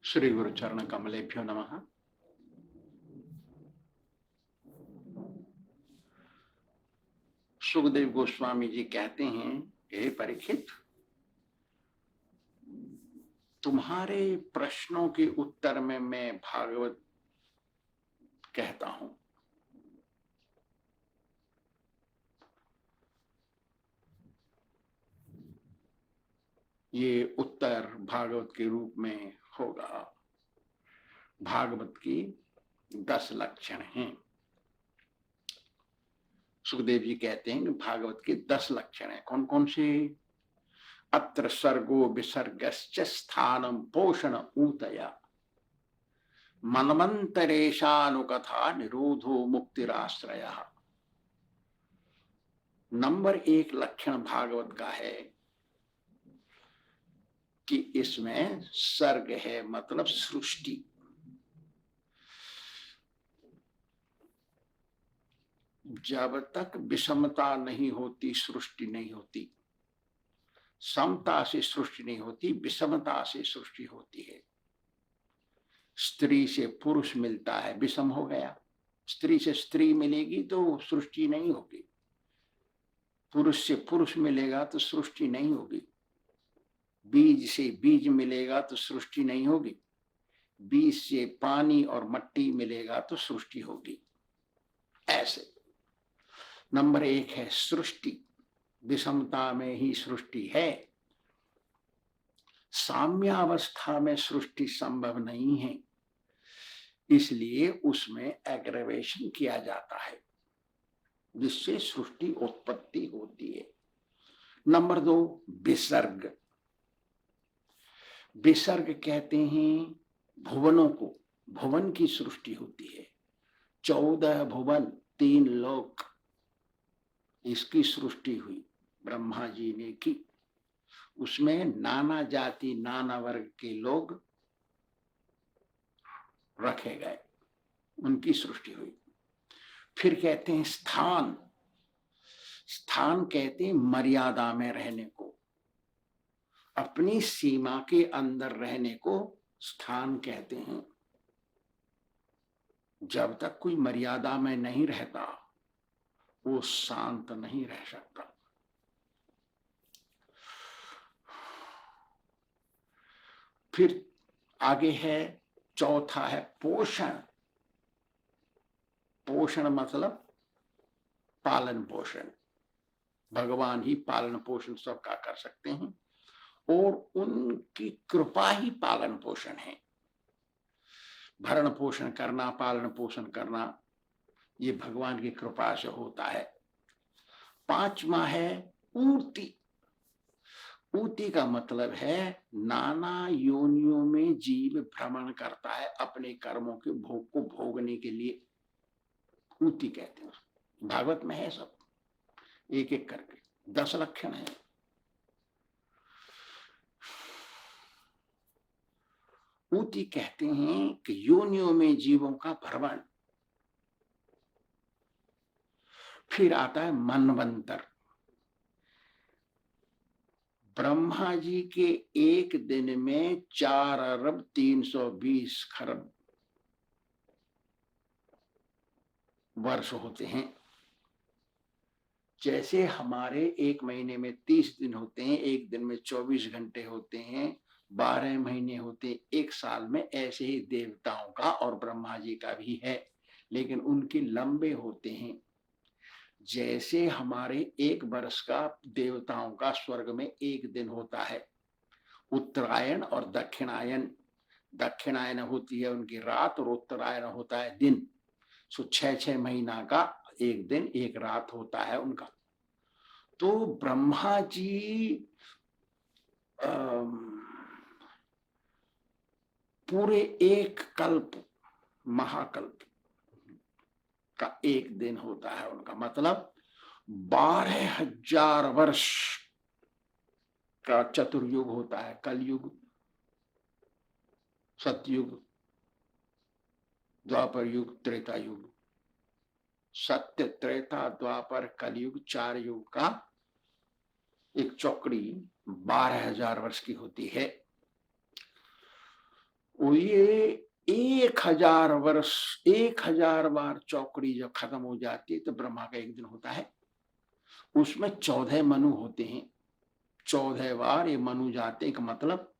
श्री गुरु चरण कमलेभ्यो नमः। सुखदेव गोस्वामी जी कहते हैं, हे परीक्षित, तुम्हारे प्रश्नों के उत्तर में मैं भागवत कहता हूं। ये उत्तर भागवत के रूप में होगा। भागवत की 10 लक्षण हैं। सुखदेव जी कहते हैं कि भागवत के 10 लक्षण हैं। कौन कौन से? अत्र सर्गो विसर्गश्च स्थानम पोषण ऊतया मनमंतरेशानुकथा निरोधो मुक्तिराश्रय। नंबर 1 लक्षण भागवत का है कि इसमें सर्ग है, मतलब सृष्टि। जब तक विषमता नहीं होती सृष्टि नहीं होती। समता से सृष्टि नहीं होती, विषमता से सृष्टि होती है। स्त्री से पुरुष मिलता है, विषम हो गया। स्त्री से स्त्री मिलेगी तो सृष्टि नहीं होगी। पुरुष से पुरुष मिलेगा तो सृष्टि नहीं होगी। बीज से बीज मिलेगा तो सृष्टि नहीं होगी। बीज से पानी और मट्टी मिलेगा तो सृष्टि होगी। ऐसे नंबर 1 है सृष्टि। विषमता में ही सृष्टि है। साम्यावस्था में सृष्टि संभव नहीं है, इसलिए उसमें एग्रेवेशन किया जाता है, जिससे सृष्टि उत्पत्ति होती है। नंबर 2 विसर्ग। विसर्ग कहते हैं भुवनों को। भुवन की सृष्टि होती है। 14 भुवन, 3 लोक, इसकी सृष्टि हुई, ब्रह्मा जी ने की। उसमें नाना जाति नाना वर्ग के लोग रखे गए, उनकी सृष्टि हुई। फिर कहते हैं स्थान। स्थान कहते हैं मर्यादा में रहने को, अपनी सीमा के अंदर रहने को स्थान कहते हैं। जब तक कोई मर्यादा में नहीं रहता वो शांत नहीं रह सकता। फिर आगे है, चौथा है पोषण। पोषण मतलब पालन पोषण। भगवान ही पालन पोषण सबका कर सकते हैं और उनकी कृपा ही पालन पोषण है। भरण पोषण करना, पालन पोषण करना, ये भगवान की कृपा से होता है। 5वां है ऊर्ति। ऊर्ति का मतलब है नाना योनियों में जीव भ्रमण करता है अपने कर्मों के भोग को भोगने के लिए। ऊर्ति कहते हैं। भागवत में है सब, एक एक करके 10 लक्षण है। ऊर्ति कहते हैं कि योनियों में जीवों का भ्रमण। फिर आता है मनवंतर। ब्रह्मा जी के एक दिन में 4 अरब 320 खरब वर्ष होते हैं। जैसे हमारे एक महीने में 30 दिन होते हैं, एक दिन में 24 घंटे होते हैं, 12 महीने होते हैं एक साल में, ऐसे ही देवताओं का और ब्रह्मा जी का भी है, लेकिन उनके लंबे होते हैं। जैसे हमारे एक वर्ष का देवताओं का स्वर्ग में एक दिन होता है। उत्तरायण और दक्षिणायन। दक्षिणायन होती है उनकी रात और उत्तरायण होता है दिन। सो 6 महीना का एक दिन एक रात होता है उनका। तो ब्रह्मा जी पूरे एक कल्प, महाकल्प का एक दिन होता है उनका, मतलब 12,000 वर्ष का चतुर्युग होता है। कलयुग, सतयुग, द्वापर युग, त्रेता युग। सत्य, त्रेता, द्वापर, कलयुग, 4 युग का एक चौकड़ी 12,000 वर्ष की होती है। वो ये 1000 वर्ष, 1000 बार चौकड़ी जब खत्म हो जाती है तो ब्रह्मा का एक दिन होता है, उसमें 14 मनु होते हैं। 14 बार ये मनु जाते हैं, का मतलब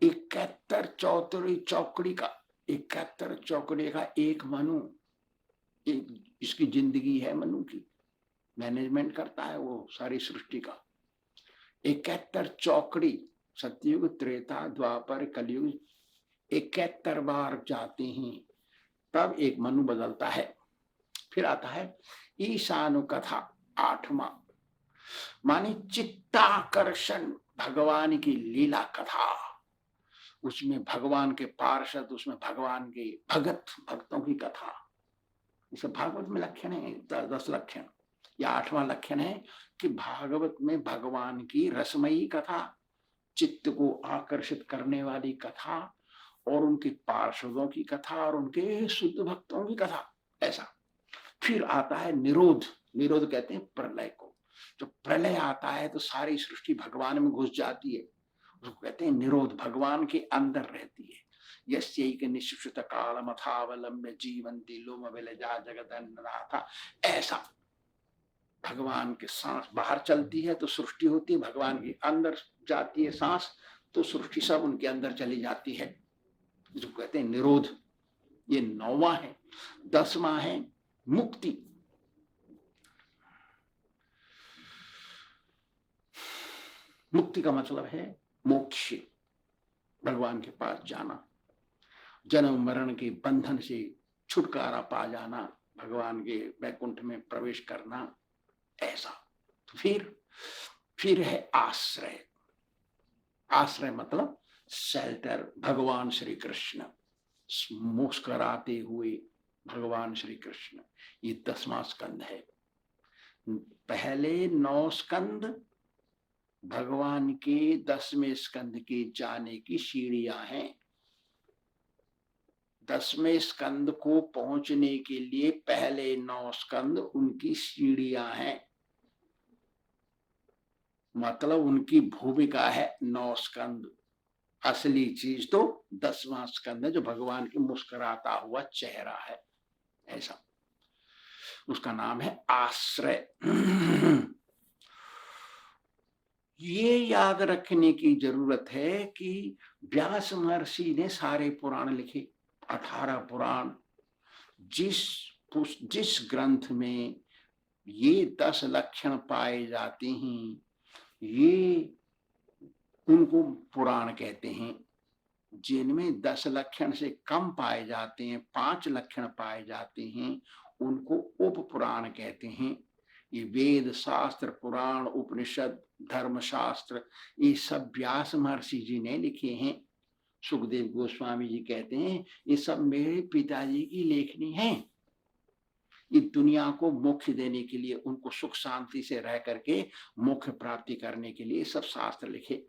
71 चौतरी चौकड़ी का, 71 चौकड़ी का एक मनु, एक इसकी जिंदगी है मनु की, मैनेजमेंट करता है वो सारी सृष्टि का। 71 चौकड़ी, सतयुग त्रेता द्वापर कलयुग 71 बार जाते हैं, तब एक मनु बदलता है। फिर आता है ईशानु कथा 8वां, माने चित्ताकर्षण, भगवान की लीला कथा। उसमें भगवान के पार्षद, उसमें भगवान के भक्तों की कथा। इसे भागवत में लक्षण है 10 लक्षण, या 8वां लक्षण है कि भागवत में भगवान की रसमयी कथा, चित्त को आकर्षित करने वाली कथा, और उनके पार्षदों की कथा, और उनके शुद्ध भक्तों की कथा, ऐसा। फिर आता है निरोध, निरोध कहते हैं प्रलय को। जब प्रलय आता है तो सारी सृष्टि भगवान में घुस जाती है, उसको कहते हैं निरोध, भगवान के अंदर रहती है। यस्यैक निश्चित कालमथावलंब्य जीवन्ति लोम विलजा जगदन्ननाथा, ऐसा। भगवान के सांस बाहर चलती है तो सृष्टि होती है, भगवान के अंदर जाती है सांस तो सृष्टि सब उनके अंदर चली जाती है, जो कहते हैं निरोध। ये 9वां है। 10वां है मुक्ति। मुक्ति का मतलब है मोक्ष, भगवान के पास जाना, जन्म मरण के बंधन से छुटकारा पा जाना, भगवान के वैकुंठ में प्रवेश करना, ऐसा। तो फिर है आश्रय। आश्रय मतलब शेल्टर, भगवान श्री कृष्ण, मुस्कुराते हुए भगवान श्री कृष्ण। ये 10वां स्कंद है। पहले 9 स्कंद भगवान के 10वें स्कंद के जाने की सीढ़ियां हैं। 10वें स्कंद को पहुंचने के लिए पहले 9 स्कंद उनकी सीढ़ियां हैं, मतलब उनकी भूमिका है 9 स्कंद। असली चीज तो 10वां स्कंद है, जो भगवान की मुस्कुराता हुआ चेहरा है, ऐसा। उसका नाम है आश्रय। ये याद रखने की जरूरत है कि व्यास महर्षि ने सारे पुराण लिखे, 18 पुराण। जिस ग्रंथ में ये 10 लक्षण पाए जाते हैं, ये उनको पुराण कहते हैं। जिनमें 10 लक्षण से कम पाए जाते हैं, 5 लक्षण पाए जाते हैं, उनको उप पुराण कहते हैं। ये वेद शास्त्र, पुराण, उपनिषद, धर्मशास्त्र, ये सब व्यास महर्षि जी ने लिखे हैं। सुखदेव गोस्वामी जी कहते हैं ये सब मेरे पिताजी की लेखनी है। ये दुनिया को मोक्ष देने के लिए, उनको सुख शांति से रह करके मोक्ष प्राप्ति करने के लिए सब शास्त्र लिखे।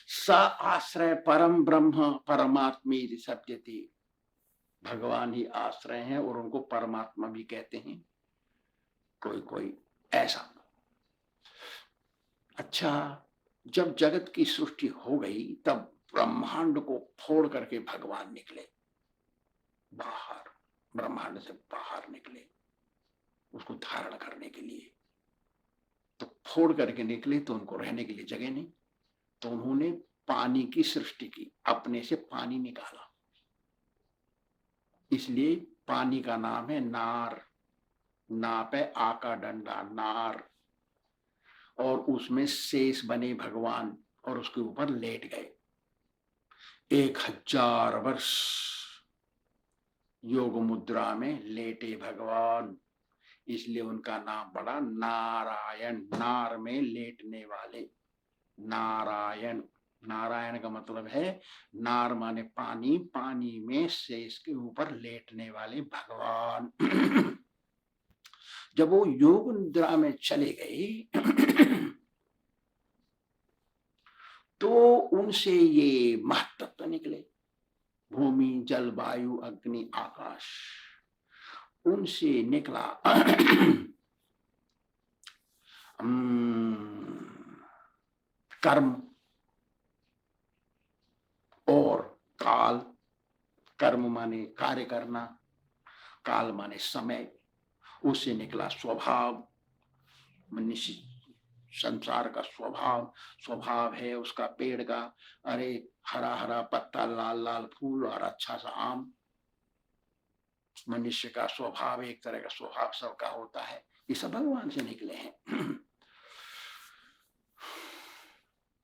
स आश्रय परम ब्रह्म परमात्मे सत्यति, भगवान ही आश्रय हैं और उनको परमात्मा भी कहते हैं कोई ऐसा। अच्छा, जब जगत की सृष्टि हो गई तब ब्रह्मांड को फोड़ करके भगवान निकले बाहर, ब्रह्मांड से बाहर निकले उसको धारण करने के लिए। तो फोड़ करके निकले तो उनको रहने के लिए जगह नहीं, तो उन्होंने पानी की सृष्टि की, अपने से पानी निकाला। इसलिए पानी का नाम है नार, नाप है आ का डंडा, नार। और उसमें शेष बने भगवान और उसके ऊपर लेट गए। 1000 वर्ष योग मुद्रा में लेटे भगवान, इसलिए उनका नाम पड़ा नारायण, नार में लेटने वाले, नारायण। नारायण का मतलब है नार माने पानी, पानी में शेष के ऊपर लेटने वाले भगवान। जब वो योग निद्रा में चले गए तो उनसे ये महत्त्व निकले, भूमि जल वायु अग्नि आकाश, उनसे निकला कर्म और काल। कर्म माने कार्य करना, काल माने समय, उससे निकला स्वभाव। मनुष्य संसार का स्वभाव, स्वभाव है उसका पेड़ का, अरे हरा हरा पत्ता, लाल लाल फूल और अच्छा सा आम। मनुष्य का स्वभाव, एक तरह का स्वभाव सबका होता है, ये सब भगवान से निकले हैं।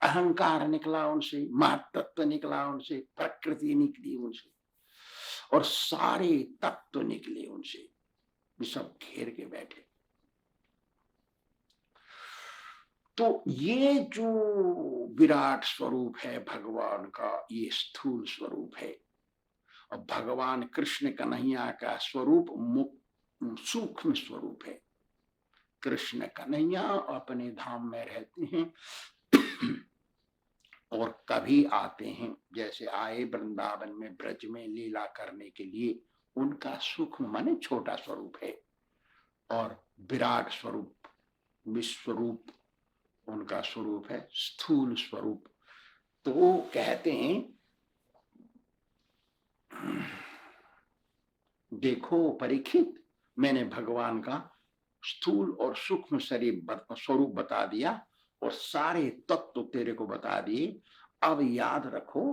अहंकार निकला उनसे, महत्त्व निकला उनसे, प्रकृति निकली उनसे, और सारे तत्व निकले उनसे, ये सब घेर के बैठे। तो ये जो विराट स्वरूप है भगवान का, ये स्थूल स्वरूप है। और भगवान कृष्ण कन्हैया का स्वरूप सूक्ष्म स्वरूप है। कृष्ण कन्हैया अपने धाम में रहते हैं और कभी आते हैं, जैसे आए वृंदावन में ब्रज में लीला करने के लिए, उनका सूक्ष्म माने छोटा स्वरूप है। और विराट स्वरूप, विश्वरूप उनका स्वरूप है, स्थूल स्वरूप। तो वो कहते हैं, देखो परीक्षित, मैंने भगवान का स्थूल और सूक्ष्म शरीर स्वरूप बता दिया और सारे तत्व तेरे को बता दिए। अब याद रखो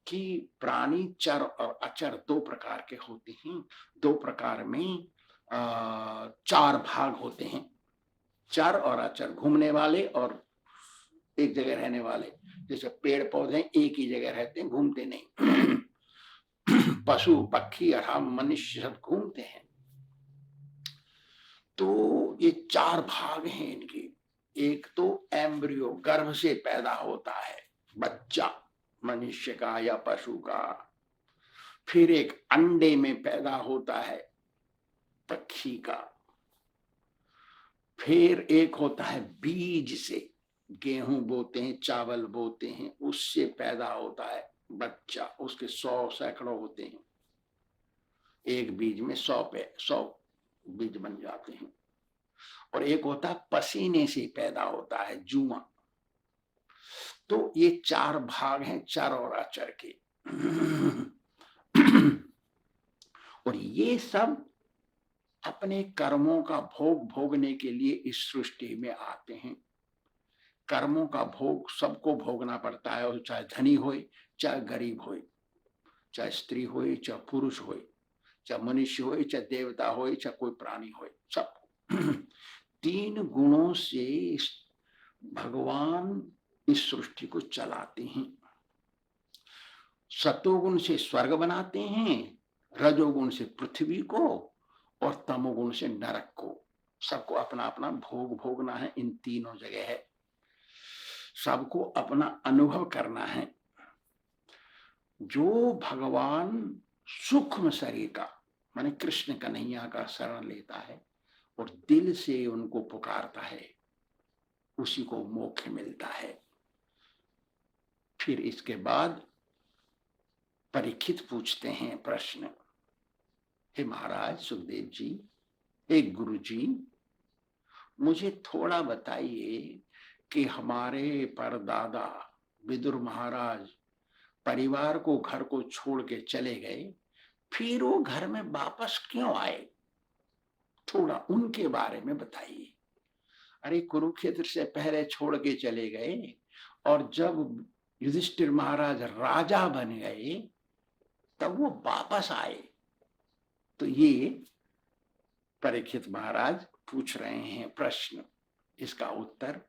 कि प्राणी चर और अचर दो प्रकार के होते हैं। दो प्रकार में चार भाग होते हैं, चर और अचर, घूमने वाले और एक जगह रहने वाले। जैसे पेड़ पौधे एक ही जगह रहते हैं, घूमते नहीं। पशु पक्षी और हम मनुष्य सब घूमते हैं। तो ये चार भाग हैं इनके। एक तो एम्ब्रियो, गर्भ से पैदा होता है बच्चा, मनुष्य का या पशु का। फिर एक अंडे में पैदा होता है पक्षी का। फिर एक होता है बीज से, गेहूं बोते हैं, चावल बोते हैं, उससे पैदा होता है बच्चा। उसके 100 सैकड़ों होते हैं, एक बीज में 100 बीज बन जाते हैं। और एक होता है पसीने से पैदा होता है जुआ। तो ये चार भाग हैं चर और अचर के। और ये सब अपने कर्मों का भोग भोगने के लिए इस सृष्टि में आते हैं। कर्मों का भोग सबको भोगना पड़ता है, और चाहे धनी होए चाहे गरीब होए, चाहे स्त्री होए चाहे पुरुष होए, चाहे मनुष्य होए चाहे देवता होए चाहे कोई प्राणी होए, सब। तीन गुणों से भगवान इस सृष्टि को चलाते हैं। सतोगुण से स्वर्ग बनाते हैं, रजोगुण से पृथ्वी को, और तमोगुण से नरक को। सबको अपना अपना भोग भोगना है, इन तीनों जगह है, सबको अपना अनुभव करना है। जो भगवान सूक्ष्म शरीर का माने कृष्ण कन्हैया का शरण लेता है और दिल से उनको पुकारता है, उसी को मोक्ष मिलता है। फिर इसके बाद परीक्षित पूछते हैं प्रश्न, हे महाराज सुखदेव जी, हे गुरु जी, मुझे थोड़ा बताइए कि हमारे परदादा विदुर महाराज परिवार को, घर को छोड़ के चले गए, फिर वो घर में वापस क्यों आए? थोड़ा उनके बारे में बताइए। अरे कुरुक्षेत्र से पहले छोड़ के चले गए, और जब युधिष्ठिर महाराज राजा बन गए तब वो वापस आए। तो ये परीक्षित महाराज पूछ रहे हैं प्रश्न, इसका उत्तर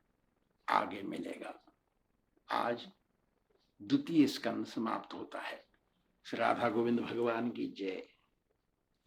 आगे मिलेगा। आज द्वितीय स्कंद समाप्त होता है। श्री राधा गोविंद भगवान की जय।